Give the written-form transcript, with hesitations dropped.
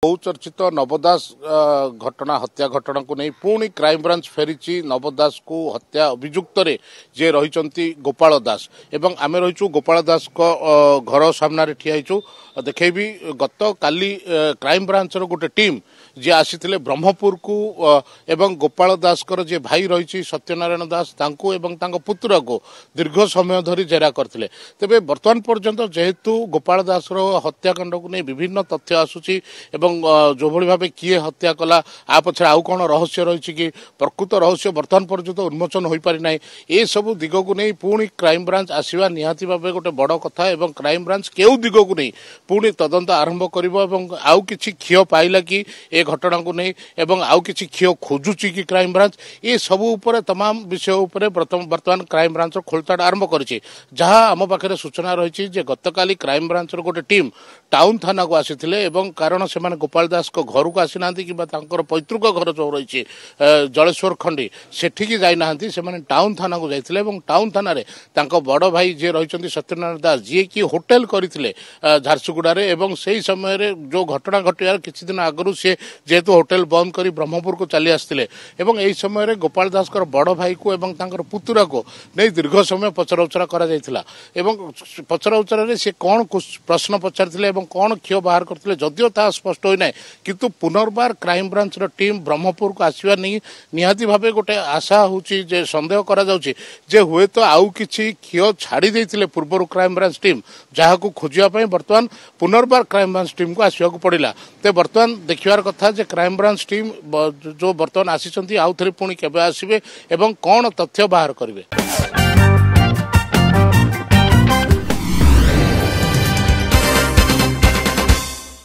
बहुचर्चित नवदास घटना हत्या घटना को नहीं पुणी क्राइम ब्रांच फेरी नवदास को हत्या अभियुक्त जे रही गोपाल दास एवं आम रही गोपाल दास को घर सामने ठियाईचु देखी गत काली क्राइम ब्रांच गोटे टीम जे आसी ब्रह्मपुर को एवं गोपाल दास जे भाई रही सत्यनारायण दास पुत्र को दीर्घ समय धरी जेरा करते तेरे बर्तमान पर्यंत जेहेतु गोपाल दास हत्याकांड को नहीं विभिन्न तथ्य आसूची जो भली भाव किए हत्या कला आ पछे आउ कौन रहस्य रही कि प्रकृत रहस्य बर्तमान पर्यंत उन्मोचन हो पारि ना ये सब दिग को नहीं पुणी क्राइम ब्रांच आसवा निहाती भाव गोटे बड़ कथा एवं क्राइम ब्रांच केउ दिग को नहीं पुणी तदंत आरंभ कर आउ किछि क्षय पाइला कि ए घटना को नहीं एवं आउ किछि क्षय खोजुची कि क्राइम ब्रांच ये सब उपर तमाम विषय उपर बर्तमान क्राइम ब्रांच खोलताड़ आरंभ करिछि जहां आम पाखे सूचना रही गतकाली क्राइम ब्रांच गोटे टीम टाउन थाना को आसीथिले एवं कारण से गोपाल दास को घर को आसी ना कि पैतृक घर जो रही जलेश्वर खंडी सेठिकी जाना से टाउन थाना को जाते टाउन थाना बड़ भाई जे रही सत्यनारायण दास जी की होटेल करते झारसुगुड़े एवं से समय जो घटना घटार किसी दिन आगु सी जेहेतु होटेल बंद कर ब्रह्मपुर को चली आसते यही समय गोपाल दास बड़ भाई को एवं पुतुरा को नहीं दीर्घ समय पचराउचरा पचराउचर सी कौन प्रश्न पचार कौन क्षय बाहर करते जदियो ता स्पष्ट होना किंतु पुनर्बार क्राइम ब्रांच टीम ब्रह्मपुर को आसवा नहीं निहाती भाव गोटे आशा होची जे संदेह करा जाउची जे हुए तो आउ किछि क्षय छाड़ी देथिले पूर्व क्राइम ब्रांच टीम जहाँ को खोजिया बर्तमान पुनर्बार क्राइम ब्रांच टीम को आसवा को पड़ा तो बर्तमान देखिवार कथा जे क्राइम ब्रांच टीम जो बर्तमान आसी आउ थे पुणी केबे आसिबे एवं कौन तथ्य बाहर करिवे।